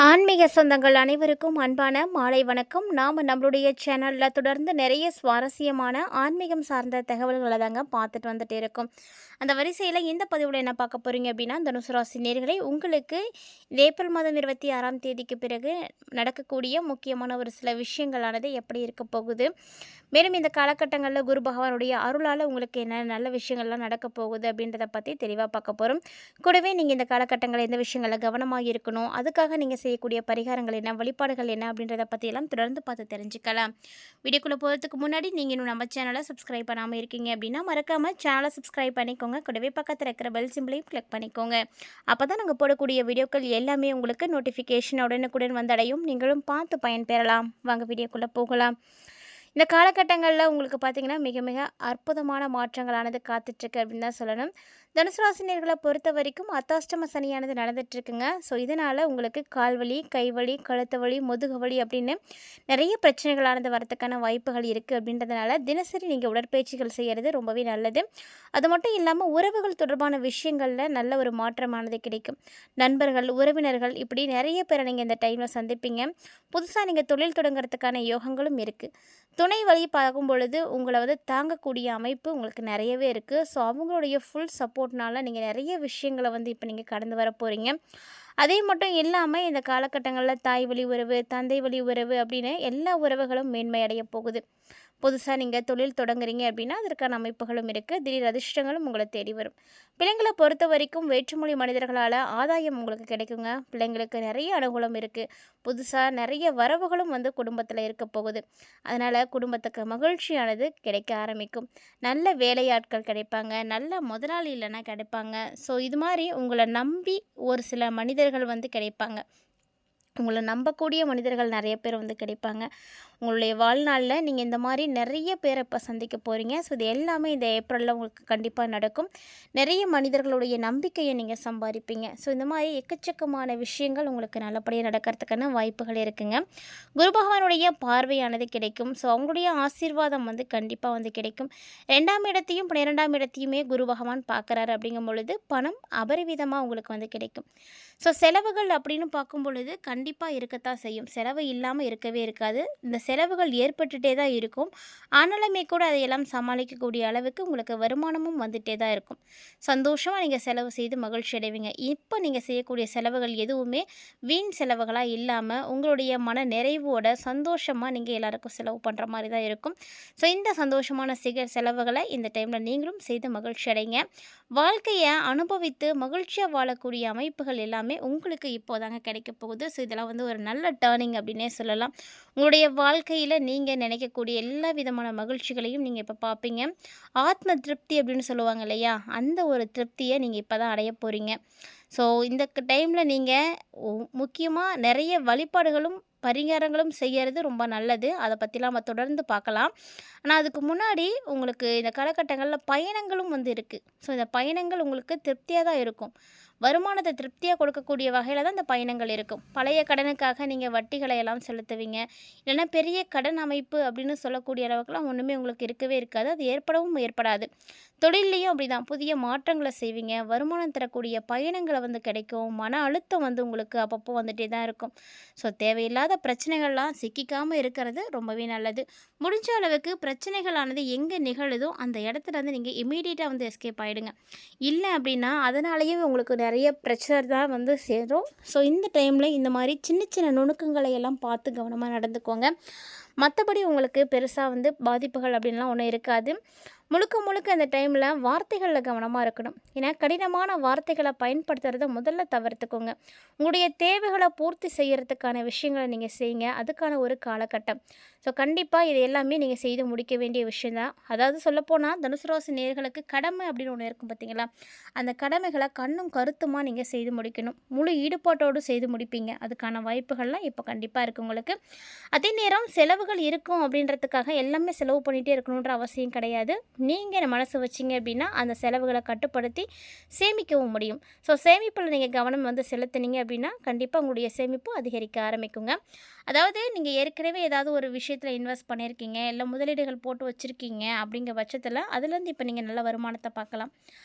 ஆன்மீக சொந்தங்கள் அனைவருக்கும் அன்பான மாலை வணக்கம். நாம் நம்மளுடைய சேனலில் தொடர்ந்து நிறைய சுவாரஸ்யமான ஆன்மீகம் சார்ந்த தகவல்களை தாங்க பார்த்துட்டு வந்துட்டு இருக்கோம். அந்த வரிசையில் இந்த பதிவில் என்ன பார்க்க போகிறீங்க அப்படின்னா, தனுசு ராசி நேயர்களே, உங்களுக்கு இந்த ஏப்ரல் மாதம் 26ஆம் தேதிக்கு பிறகு நடக்கக்கூடிய முக்கியமான ஒரு சில விஷயங்களானது எப்படி இருக்க போகுது, மேலும் இந்த காலகட்டங்களில் குரு பகவானுடைய அருளால் உங்களுக்கு என்ன நல்ல விஷயங்கள்லாம் நடக்க போகுது அப்படின்றத பற்றி தெளிவாக பார்க்க போகிறோம். கூடவே நீங்கள் இந்த காலகட்டங்களில் எந்த விஷயங்களில் கவனமாக இருக்கணும், அதுக்காக நீங்கள் செய்யக்கூடிய பரிகாரங்கள் என்ன, வழிபாடுகள் என்ன அப்படின்றத பற்றியெல்லாம் தொடர்ந்து பார்த்து தெரிஞ்சுக்கலாம். வீடியோக்குள்ளே போகிறதுக்கு முன்னாடி நீங்கள் இன்னும் நம்ம சேனலை சப்ஸ்கிரைப் பண்ணாமல் இருக்கீங்க அப்படின்னா மறக்காமல் சேனலை சப்ஸ்கிரைப் பண்ணிக்கோங்க. கூடவே பக்கத்தில் இருக்கிற பெல் சிம்பிளையும் கிளிக் பண்ணிக்கோங்க. அப்போ தான் நாங்கள் போடக்கூடிய வீடியோக்கள் எல்லாமே உங்களுக்கு நோட்டிஃபிகேஷன் உடனுக்குடன் வந்தடையும். நீங்களும் பார்த்து பயன்பெறலாம். வாங்க வீடியோக்குள்ளே போகலாம். இந்த காலகட்டங்களில் உங்களுக்கு பார்த்திங்கன்னா மிக மிக அற்புதமான மாற்றங்களானது காத்துட்ருக்கு அப்படின்னு தான் சொல்லணும். தனுசு ராசினியர்களை பொறுத்த வரைக்கும் அர்த்தாஷ்டம சனியானது நடந்துகிட்ருக்குங்க. ஸோ இதனால் உங்களுக்கு கால்வலி, கைவலி, கழுத்து வலி, முதுகு வலி அப்படின்னு நிறைய பிரச்சனைகளானது வரத்துக்கான வாய்ப்புகள் இருக்குது. அப்படின்றதுனால தினசரி நீங்கள் உடற்பயிற்சிகள் செய்கிறது ரொம்பவே நல்லது. அது மட்டும் இல்லாமல் உறவுகள் தொடர்பான விஷயங்களில் நல்ல ஒரு மாற்றமானது கிடைக்கும். நண்பர்கள், உறவினர்கள் இப்படி நிறைய பேரை நீங்கள் இந்த டைமில் சந்திப்பீங்க. புதுசாக நீங்கள் தொழில் தொடங்குறதுக்கான யோகங்களும் இருக்குது. துணை வழி பார்க்கும் பொழுது உங்களை தாங்கக்கூடிய அமைப்பு உங்களுக்கு நிறையவே இருக்குது. ஸோ அவங்களுடைய ஃபுல் சப்போர்ட்னால நீங்கள் நிறைய விஷயங்களை இப்போ நீங்கள் கடந்து வர போகிறீங்க. அதே மட்டும் இல்லாமல் இந்த காலகட்டங்களில் தாய் வழி உறவு, தந்தை வழி உறவு அப்படின்னு எல்லா உறவுகளும் மேன்மையடைய போகுது. புதுசாக நீங்கள் தொழில் தொடங்குறீங்க அப்படின்னா அதற்கான அமைப்புகளும் இருக்குது. திடீர் அதிர்ஷ்டங்களும் உங்களை தேடி வரும். பிள்ளைங்களை பொறுத்த வரைக்கும் வேற்றுமொழி மனிதர்களால் ஆதாயம் உங்களுக்கு கிடைக்குங்க. பிள்ளைங்களுக்கு நிறைய அனுகூலம் இருக்குது. புதுசாக நிறைய வரவுகளும் குடும்பத்தில் இருக்க போகுது. அதனால் குடும்பத்துக்கு மகிழ்ச்சியானது கிடைக்க ஆரம்பிக்கும். நல்ல வேலையாட்கள் கிடைப்பாங்க, நல்ல முதலாளி இல்லைன்னா கிடைப்பாங்க. ஸோ இது மாதிரி உங்களை நம்பி ஒரு சில மனிதர்கள் கிடைப்பாங்க. உங்களை நம்பக்கூடிய மனிதர்கள் நிறைய பேர் கிடைப்பாங்க. உங்களுடைய வாழ்நாளில் நீங்கள் இந்த மாதிரி நிறைய பேரை இப்போ சந்திக்க போகிறீங்க. ஸோ இது எல்லாமே இந்த ஏப்ரலில் உங்களுக்கு கண்டிப்பாக நடக்கும். நிறைய மனிதர்களுடைய நம்பிக்கையை நீங்கள் சம்பாதிப்பீங்க. ஸோ இந்த மாதிரி எக்கச்சக்கமான விஷயங்கள் உங்களுக்கு நல்லபடியாக நடக்கிறதுக்கான வாய்ப்புகள் இருக்குங்க. குரு பகவானுடைய பார்வையானது கிடைக்கும். ஸோ அவங்களுடைய ஆசீர்வாதம் கண்டிப்பாக கிடைக்கும். 2ஆம் இடத்தையும் 12ஆம் இடத்தையுமே குரு பகவான் பார்க்குறாரு. அப்படிங்கும் பொழுது பணம் அபரிவிதமாக உங்களுக்கு கிடைக்கும். ஸோ செலவுகள் அப்படின்னு பார்க்கும் பொழுது கண்டிப்பாக இருக்கத்தான் செய்யும். செலவு இல்லாமல் இருக்கவே இருக்காது. இந்த செலவுகள் ஏற்பட்டுகிட்டே தான் இருக்கும். ஆனாலுமே கூட அதையெல்லாம் சமாளிக்கக்கூடிய அளவுக்கு உங்களுக்கு வருமானமும் வந்துகிட்டே தான் இருக்கும். சந்தோஷமாக நீங்கள் செலவு செய்து மகிழ்ச்சி அடைவீங்க. இப்போ நீங்கள் செய்யக்கூடிய செலவுகள் எதுவுமே வீண் செலவுகளாக இல்லாமல் உங்களுடைய மன நிறைவோட சந்தோஷமாக நீங்கள் எல்லாருக்கும் செலவு பண்ணுற மாதிரி தான் இருக்கும். ஸோ இந்த சந்தோஷமான செலவுகளை இந்த டைமில் நீங்களும் செய்து மகிழ்ச்சி அடைங்க. வாழ்க்கையை அனுபவித்து மகிழ்ச்சியாக வாழக்கூடிய அமைப்புகள் எல்லாமே உங்களுக்கு இப்போதாங்க கிடைக்க போகுது. ஸோ இதெல்லாம் ஒரு நல்ல டேர்னிங் அப்படின்னே சொல்லலாம். உங்களுடைய வாழ்க்கையில் நீங்கள் நினைக்கக்கூடிய எல்லா விதமான மகிழ்ச்சிகளையும் நீங்கள் இப்போ பார்ப்பீங்க. ஆத்ம திருப்தி அப்படின்னு சொல்லுவாங்க இல்லையா, அந்த ஒரு திருப்தியை நீங்கள் இப்போ தான் அடைய போகிறீங்க. ஸோ இந்த டைமில் நீங்கள் முக்கியமாக நிறைய வழிபாடுகளும் பரிகாரங்களும் செய்கிறது ரொம்ப நல்லது. அதை பற்றிலாம் நம்ம தொடர்ந்து பார்க்கலாம். ஆனால் அதுக்கு முன்னாடி உங்களுக்கு இந்த காலகட்டங்களில் பயணங்களும் இருக்குது. ஸோ இந்த பயணங்கள் உங்களுக்கு திருப்தியாக தான் இருக்கும். வருமானத்தை திருப்தியாக கொடுக்கக்கூடிய வகையில் தான் இந்த பயணங்கள் இருக்கும். பழைய கடனுக்காக நீங்கள் வட்டிகளை எல்லாம் செலுத்துவீங்க. இல்லைன்னா பெரிய கடன் அமைப்பு அப்படின்னு சொல்லக்கூடிய அளவுக்குலாம் ஒன்றுமே உங்களுக்கு இருக்கவே இருக்காது. அது ஏற்படவும் ஏற்படாது. தொழிலையும் அப்படி தான் புதிய மாற்றங்களை செய்வீங்க. வருமானம் தரக்கூடிய பயணங்களை கிடைக்கும். மன அழுத்தம் உங்களுக்கு அப்பப்போ வந்துகிட்டே தான் இருக்கும். ஸோ தேவையில்லாத பிரச்சனைகள்லாம் சிக்கிக்காமல் இருக்கிறது ரொம்பவே நல்லது. முடிஞ்ச அளவுக்கு பிரச்சனைகளானது எங்கே நிகழுதோ அந்த இடத்துல நீங்கள் இமீடியட்டாக எஸ்கேப் ஆகிடுங்க. இல்லை அப்படின்னா அதனாலேயே உங்களுக்கு நிறைய பிரச்சனை தான் சேரும். ஸோ இந்த டைமில் இந்த மாதிரி சின்ன சின்ன நுணுக்கங்களை எல்லாம் பார்த்து கவனமாக நடந்துக்கோங்க. மற்றபடி உங்களுக்கு பெருசாக பாதிப்புகள் அப்படின்லாம் ஒன்றும் இருக்காது. முழுக்க முழுக்க அந்த டைமில் வார்த்தைகளில் கவனமாக இருக்கணும். ஏன்னா கடினமான வார்த்தைகளை பயன்படுத்துகிறத முதல்ல தவிர்த்துக்கோங்க. உங்களுடைய தேவைகளை பூர்த்தி செய்கிறதுக்கான விஷயங்களை நீங்கள் செய்யுங்க. அதுக்கான ஒரு காலகட்டம். ஸோ கண்டிப்பாக இது எல்லாமே நீங்கள் செய்து முடிக்க வேண்டிய விஷயந்தான். அதாவது சொல்லப்போனால் தனுசு ராசி நேயர்களுக்கு கடமை அப்படின்னு ஒன்று இருக்கும் பார்த்தீங்களா, அந்த கடமைகளை கண்ணும் கருத்துமாக நீங்கள் செய்து முடிக்கணும். முழு ஈடுபாட்டோடு செய்து முடிப்பீங்க. அதுக்கான வாய்ப்புகள்லாம் இப்போ கண்டிப்பாக இருக்குது உங்களுக்கு. அதே நேரம் செலவுகள் இருக்கும் அப்படின்றதுக்காக எல்லாமே செலவு பண்ணிகிட்டே இருக்கணுன்ற அவசியம் கிடையாது. நீங்கள் மனசு வச்சிங்க அப்படின்னா அந்த செலவுகளை கட்டுப்படுத்தி சேமிக்கவும் முடியும். ஸோ சேமிப்பில் நீங்கள் கவனம் செலுத்துனீங்க அப்படின்னா கண்டிப்பாக உங்களுடைய சேமிப்பு அதிகரிக்க ஆரம்பிக்குங்க. அதாவது நீங்கள் ஏற்கனவே ஏதாவது ஒரு விஷயத்தில் இன்வெஸ்ட் பண்ணியிருக்கீங்க, இல்லை முதலீடுகள் போட்டு வச்சுருக்கீங்க அப்படிங்கிற பட்சத்தில் அதுலேருந்து இப்போ நீங்கள் நல்ல வருமானத்தை பார்க்கலாம்.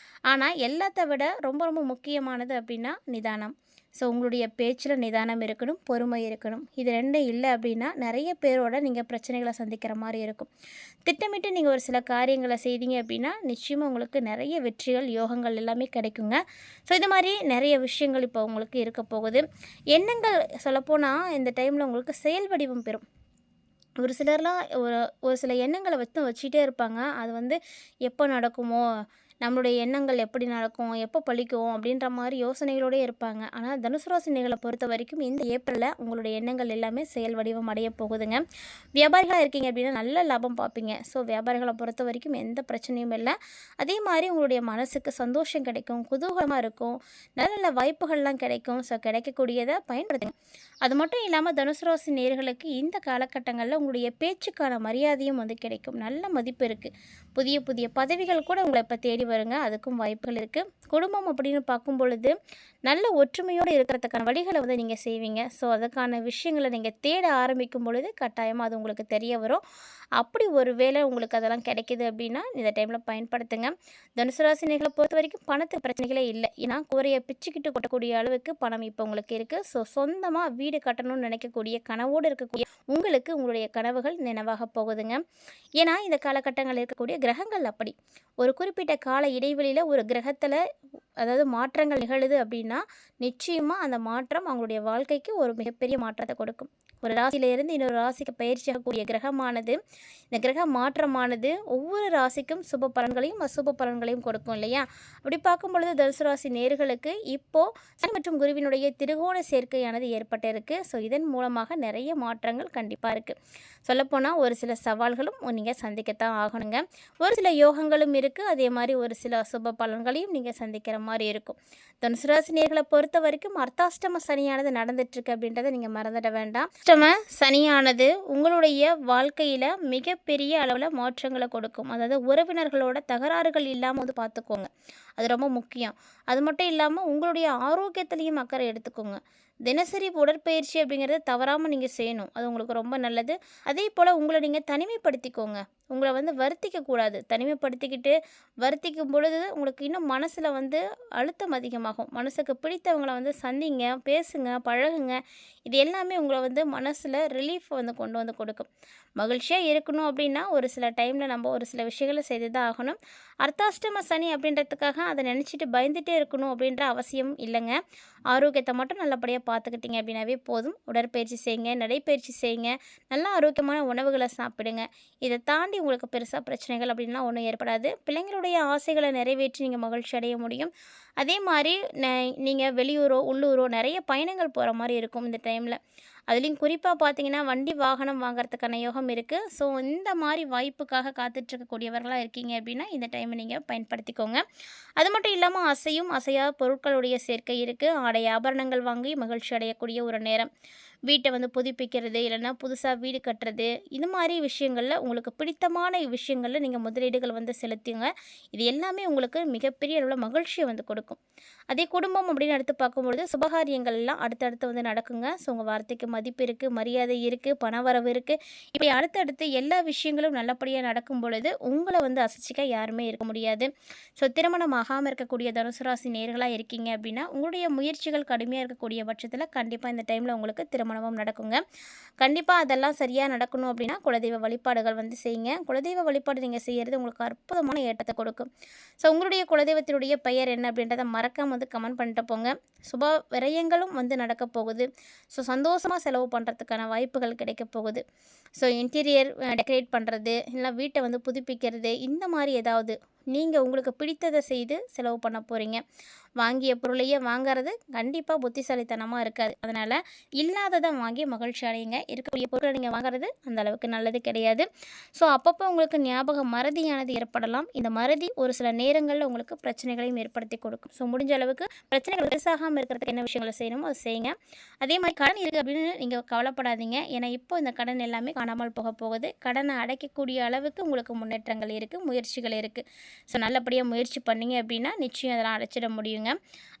ஆனால் எல்லாத்த விட ரொம்ப ரொம்ப முக்கியமானது அப்படின்னா நிதானம். ஸோ உங்களுடைய பேச்சில் நிதானம் இருக்கணும், பொறுமை இருக்கணும். இது 2 இல்லை அப்படின்னா நிறைய பேரோட நீங்கள் பிரச்சனைகளை சந்திக்கிற மாதிரி இருக்கும். திட்டமிட்டு நீங்கள் ஒரு சில காரியங்களை செய்தீங்க அப்படின்னா நிச்சயமாக உங்களுக்கு நிறைய வெற்றிகள், யோகங்கள் எல்லாமே கிடைக்குங்க. ஸோ இது மாதிரி நிறைய விஷயங்கள் இப்போ உங்களுக்கு இருக்க போகுது. எண்ணங்கள் சொல்லப்போனால் இந்த டைமில் உங்களுக்கு செயல் வடிவம் பெறும். ஒரு சிலர்லாம் ஒரு ஒரு சில எண்ணங்களை வச்சுட்டே இருப்பாங்க. அது வந்து எப்போ நடக்குமோ, நம்மளுடைய எண்ணங்கள் எப்படி நடக்கும், எப்போ பலிக்கும் அப்படின்ற மாதிரி யோசனைகளோடே இருப்பாங்க. ஆனால் தனுசு ராசி நேயர்களை பொறுத்த வரைக்கும் இந்த ஏப்ரலில் உங்களுடைய எண்ணங்கள் எல்லாமே செயல் வடிவம் அடைய போகுதுங்க. வியாபாரிகளாக இருக்கீங்க அப்படின்னா நல்ல லாபம் பார்ப்பீங்க. ஸோ வியாபாரிகளை பொறுத்த வரைக்கும் எந்த பிரச்சனையும் இல்லை. அதே மாதிரி உங்களுடைய மனசுக்கு சந்தோஷம் கிடைக்கும், குதூகலமாக இருக்கும், நல்ல நல்ல வாய்ப்புகள்லாம் கிடைக்கும். ஸோ கிடைக்கக்கூடியதை பயன்படுத்துங்க. அது மட்டும் இல்லாமல் தனுசு ராசி நேயர்களுக்கு இந்த காலகட்டங்களில் உங்களுடைய பேச்சுக்கான மரியாதையும் வந்து கிடைக்கும். நல்ல மதிப்பு இருக்குது. புதிய புதிய பதவிகள் கூட உங்களை இப்போ தேடி வருங்க. அதுக்கும் வாய்ப்புகள் இருக்குது. குடும்பம் அப்படின்னு பார்க்கும் பொழுது நல்ல ஒற்றுமையோடு இருக்கிறதுக்கான வழிகளை வந்து நீங்கள் செய்வீங்க. ஸோ அதுக்கான விஷயங்களை நீங்கள் தேட ஆரம்பிக்கும் பொழுது கட்டாயமாக அது உங்களுக்கு தெரிய வரும். அப்படி ஒரு வேளை உங்களுக்கு அதெல்லாம் கிடைக்கிது அப்படின்னா இந்த டைமில் பயன்படுத்துங்க. தனுசு ராசி நேயர்களை பொறுத்த வரைக்கும் பணத்துக்கு பிரச்சனைகளே இல்லை. ஏன்னா கூரையை பிச்சுக்கிட்டு கொட்டக்கூடிய அளவுக்கு பணம் இப்போ உங்களுக்கு இருக்குது. ஸோ சொந்தமாக வீடு கட்டணும்னு நினைக்கக்கூடிய கனவோடு இருக்கக்கூடிய உங்களுக்கு உங்களுடைய கனவுகள் நினைவாக போகுதுங்க. ஏன்னா இந்த காலகட்டங்களில் இருக்கக்கூடிய கிரகங்கள் அப்படி ஒரு குறிப்பிட்ட கால இடைவெளியில் ஒரு கிரகத்தில் அதாவது மாற்றங்கள் நிகழுது அப்படின்னா நிச்சயமாக அந்த மாற்றம் அவங்களுடைய வாழ்க்கைக்கு ஒரு மிகப்பெரிய மாற்றத்தை கொடுக்கும். ஒரு ராசியிலிருந்து இன்னொரு ராசிக்கு பயிற்சியாகக்கூடிய கிரகமானது, இந்த கிரக மாற்றமானது ஒவ்வொரு ராசிக்கும் சுப பலன்களையும் அசுப பலன்களையும் கொடுக்கும் இல்லையா? அப்படி பார்க்கும் பொழுது தனுசு ராசி நேயர்களுக்கு இப்போது சனி மற்றும் குருவினுடைய திருகோண சேர்க்கையானது ஏற்பட்டிருக்கு. ஸோ இதன் மூலமாக நிறைய மாற்றங்கள் கண்டிப்பாக இருக்குது. சொல்லப்போனால் ஒரு சில சவால்களும் நீங்கள் சந்திக்கத்தான் ஆகணுங்க. ஒரு சில யோகங்களும் இருக்குது. அதே மாதிரி ஒரு சில அசுப பலன்களையும் நீங்கள் சந்திக்கிற மாதிரி இருக்கும். தனுசு ராசி நேயர்களை பொறுத்த வரைக்கும் அர்த்தாஷ்டம சனியானது நடந்துட்டுருக்கு அப்படின்றத நீங்கள் மறந்துட வேண்டாம். அஷ்டம சனியானது உங்களுடைய வாழ்க்கையில் மிகப்பெரிய அளவில் மாற்றங்களை கொடுக்கும். அதாவது உறவினர்களோட தகராறுகள் இல்லாமல் வந்து பார்த்துக்கோங்க. அது ரொம்ப முக்கியம். அது மட்டும் இல்லாமல் உங்களுடைய ஆரோக்கியத்திலையும் அக்கறை எடுத்துக்கோங்க. தினசரி உடற்பயிற்சி அப்படிங்கிறத தவறாமல் நீங்கள் செய்யணும். அது உங்களுக்கு ரொம்ப நல்லது. அதே போல் உங்களை நீங்கள் தனிமைப்படுத்திக்கோங்க. உங்களை வந்து வருத்திக்கக்கூடாது. தனிமைப்படுத்திக்கிட்டு வருத்திக்கும் பொழுது உங்களுக்கு இன்னும் மனசில் வந்து அழுத்தம் அதிகமாகும். மனசுக்கு பிடித்தவங்களை வந்து சந்திங்க, பேசுங்க, பழகுங்க. இது எல்லாமே உங்களை வந்து மனசில் ரிலீஃப் வந்து கொண்டு வந்து கொடுக்கும். மகிழ்ச்சியாக இருக்கணும் அப்படின்னா ஒரு சில டைமில் நம்ம ஒரு சில விஷயங்களை செய்து தான் ஆகணும். அர்த்தாஷ்டம சனி அப்படின்றதுக்காக அதை நினச்சிட்டு பயந்துகிட்டே இருக்கணும் அப்படின்ற அவசியம் இல்லைங்க. ஆரோக்கியத்தை மட்டும் நல்லபடியாக பார்த்துக்கிட்டிங்க அப்படின்னாவே போதும். உடற்பயிற்சி செய்யுங்க, நடைப்பயிற்சி செய்யுங்க, நல்ல ஆரோக்கியமான உணவுகளை சாப்பிடுங்க. இதை தாண்டி உங்களுக்கு பெருசாக பிரச்சனைகள் அப்படின்லாம் ஒன்றும் ஏற்படாது. பிள்ளைங்களுடைய ஆசைகளை நிறைவேற்றி நீங்கள் மகிழ்ச்சி அடைய முடியும். அதே மாதிரி நீங்கள் வெளியூரோ உள்ளூரோ நிறைய பயணங்கள் போகிற மாதிரி இருக்கும் இந்த டைமில். அதுலேயும் குறிப்பாக பார்த்தீங்கன்னா வண்டி வாகனம் வாங்குறதுக்கான யோகம் இருக்குது. ஸோ இந்த மாதிரி வாய்ப்புக்காக காத்துட்ருக்கக்கூடியவர்களாக இருக்கீங்க அப்படின்னா இந்த டைமை நீங்கள் பயன்படுத்திக்கோங்க. அது மட்டும் இல்லாமல் அசையா பொருட்களுடைய சேர்க்கை இருக்குது. ஆடை ஆபரணங்கள் வாங்கி மகிழ்ச்சி அடையக்கூடிய ஒரு நேரம். வீட்டை வந்து புதுப்பிக்கிறது, இல்லைன்னா புதுசாக வீடு கட்டுறது, இது மாதிரி விஷயங்களில் உங்களுக்கு பிடித்தமான விஷயங்களில் நீங்கள் முதலீடுகள் வந்து செலுத்துங்க. இது எல்லாமே உங்களுக்கு மிகப்பெரிய அளவில் மகிழ்ச்சியை வந்து கொடுக்கும். அதே குடும்பம் அப்படின்னு எடுத்து பார்க்கும்பொழுது சுபகாரியங்கள் எல்லாம் அடுத்தடுத்து வந்து நடக்குங்க. ஸோ உங்கள் வார்த்தைக்கு மதிப்பு இருக்குது, மரியாதை இருக்குது, பணவரவு இருக்குது. இப்படி அடுத்தடுத்து எல்லா விஷயங்களும் நல்லபடியாக நடக்கும் பொழுது உங்களை வந்து அசைச்சிக்க யாருமே இருக்க முடியாது. ஸோ திருமணம் ஆகாமல் இருக்கக்கூடிய தனுசு ராசி நேயர்களாக இருக்கீங்க அப்படின்னா உங்களுடைய முயற்சிகள் கடுமையாக இருக்கக்கூடிய பட்சத்தில் கண்டிப்பாக இந்த டைமில் உங்களுக்கு திருமணமும் நடக்குங்க. கண்டிப்பாக அதெல்லாம் சரியாக நடக்கணும் அப்படின்னா குலதெய்வ வழிபாடுகள் வந்து செய்யுங்க. குலதெய்வ வழிபாடு நீங்கள் செய்கிறது உங்களுக்கு அற்புதமான ஏற்றத்தை கொடுக்கும். ஸோ உங்களுடைய குலதெய்வத்தினுடைய பெயர் என்ன அப்படின்றத மறக்காம வந்து கமெண்ட் பண்ணிட்டு போங்க. சுப விரயங்களும் வந்து நடக்க போகுது. ஸோ சந்தோஷமாக செலவு பண்ணுறதுக்கான வாய்ப்புகள் கிடைக்க போகுது. ஸோ இன்டீரியர் டெக்கரேட் பண்ணுறது, இல்லை வீட்டை வந்து புதுப்பிக்கிறது, இந்த மாதிரி ஏதாவது நீங்கள் உங்களுக்கு பிடித்ததை செய்து செலவு பண்ண போகிறீங்க. வாங்கிய பொருளையே வாங்கிறது கண்டிப்பாக புத்திசாலித்தனமாக இருக்காது. அதனால் இல்லாததை வாங்கி மகிழ்ச்சி அடையுங்க. இருக்கக்கூடிய பொருட்களை நீங்கள் வாங்குறது அந்த அளவுக்கு நல்லது கிடையாது. ஸோ அப்பப்போ உங்களுக்கு ஞாபக மறதியானது ஏற்படலாம். இந்த மறதி ஒரு சில நேரங்களில் உங்களுக்கு பிரச்சனைகளையும் ஏற்படுத்தி கொடுக்கும். ஸோ முடிஞ்ச அளவுக்கு பிரச்சனைகள் பெருசாகாமல் இருக்கிறதுக்கு என்ன விஷயங்களை செய்யணுமோ அதை செய்யுங்க. அதே மாதிரி கடன் இருக்குது அப்படின்னு நீங்கள் கவலைப்படாதீங்க. ஏன்னா இப்போ இந்த கடன் எல்லாமே காணாமல் போக போகுது. கடனை அடைக்கக்கூடிய அளவுக்கு உங்களுக்கு முன்னேற்றங்கள் இருக்குது, முயற்சிகள் இருக்குது. ஸோ நல்லபடியாக முயற்சி பண்ணிங்க அப்படின்னா நிச்சயம் அதெல்லாம் அடைச்சிட முடியுங்க.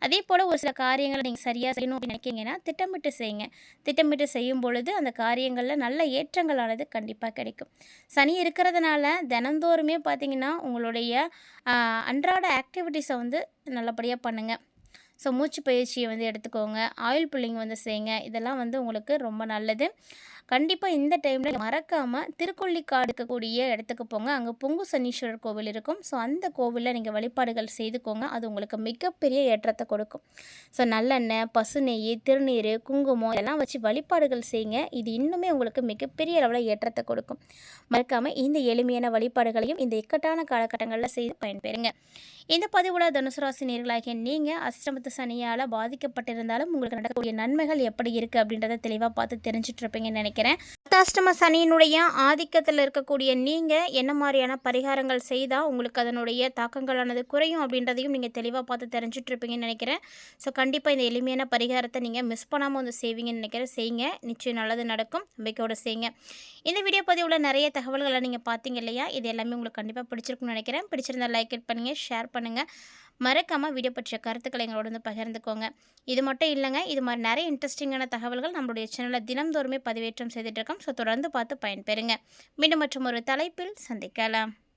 அதே போல் ஒரு சில காரியங்களை நீங்கள் சரியாக செய்யணும் அப்படின்னு நினைக்கிங்கன்னா திட்டமிட்டு செய்யுங்க. திட்டமிட்டு செய்யும் பொழுது அந்த காரியங்களில் நல்ல ஏற்றங்களானது கண்டிப்பாக கிடைக்கும். சனி இருக்கிறதுனால தினந்தோறுமே பார்த்திங்கன்னா உங்களுடைய அன்றாட ஆக்டிவிட்டீஸை வந்து நல்லபடியாக பண்ணுங்கள். ஸோ மூச்சு பயிற்சியை வந்து எடுத்துக்கோங்க. ஆயில் புல்லிங் வந்து செய்யுங்க. இதெல்லாம் வந்து உங்களுக்கு ரொம்ப நல்லது. கண்டிப்பாக இந்த டைமில் மறக்காமல் திருக்கொள்ளிக்காடு இருக்கக்கூடிய இடத்துக்கு போங்க. அங்கே பொங்கு சனீஸ்வரர் கோவில் இருக்கும். ஸோ அந்த கோவிலில் நீங்கள் வழிபாடுகள் செய்துக்கோங்க. அது உங்களுக்கு மிகப்பெரிய ஏற்றத்தை கொடுக்கும். ஸோ நல்லெண்ணெய், பசு நெய், திருநீர், குங்குமம் இதெல்லாம் வச்சு வழிபாடுகள் செய்யுங்க. இது இன்னுமே உங்களுக்கு மிகப்பெரிய அளவில் ஏற்றத்தை கொடுக்கும். மறக்காமல் இந்த எளிமையான வழிபாடுகளையும் இந்த இக்கட்டான காலகட்டங்களில் செய்து பயன்பெறுங்க. இந்த பதிவோட தனுசு ராசி நேயர்களாகிய நீங்கள் அஷ்டமத்து சனியால் பாதிக்கப்பட்டிருந்தாலும் உங்களுக்கு நடக்கக்கூடிய நன்மைகள் எப்படி இருக்குது அப்படின்றத தெளிவாக பார்த்து தெரிஞ்சுட்டு இருப்பீங்கன்னு நினைக்கிறேன். அஷ்டாஷ்டம சனியினுடைய ஆதிக்கத்தில் இருக்கக்கூடிய நீங்கள் என்ன மாதிரியான பரிகாரங்கள் செய்தால் உங்களுக்கு அதனுடைய தாக்கங்களானது குறையும் அப்படின்றதையும் நீங்கள் தெளிவாக பார்த்து தெரிஞ்சுட்டு இருப்பீங்கன்னு நினைக்கிறேன். ஸோ கண்டிப்பாக இந்த எளிமையான பரிகாரத்தை நீங்கள் மிஸ் பண்ணாமல் வந்து செய்வீங்கன்னு நினைக்கிறேன். செய்யுங்க, நிச்சயம் நல்லது நடக்கும். நம்பிக்கையோடு செய்யுங்க. இந்த வீடியோ பதிவில் நிறைய தகவல்களை நீங்கள் பார்த்தீங்க இல்லையா? இது எல்லாமே உங்களுக்கு கண்டிப்பாக பிடிச்சிருக்குன்னு நினைக்கிறேன். பிடிச்சிருந்தா லைக் பண்ணுங்கள், ஷேர் பண்ணுங்கள். மறக்காமல் வீடியோ பற்றிய கருத்துக்களை எங்களோட வந்து பகிர்ந்துக்கோங்க. இது மட்டும் இல்லைங்க, இது மாதிரி நிறைய இன்ட்ரெஸ்டிங்கான தகவல்கள் நம்மளுடைய சேனலில் தினம்தோறுமே பதிவேற்றம் செய்துட்டு இருக்கோம். ஸோ தொடர்ந்து பார்த்து பயன்பெறுங்க. மீண்டும் மற்றும் ஒரு தலைப்பில் சந்திக்கலாம்.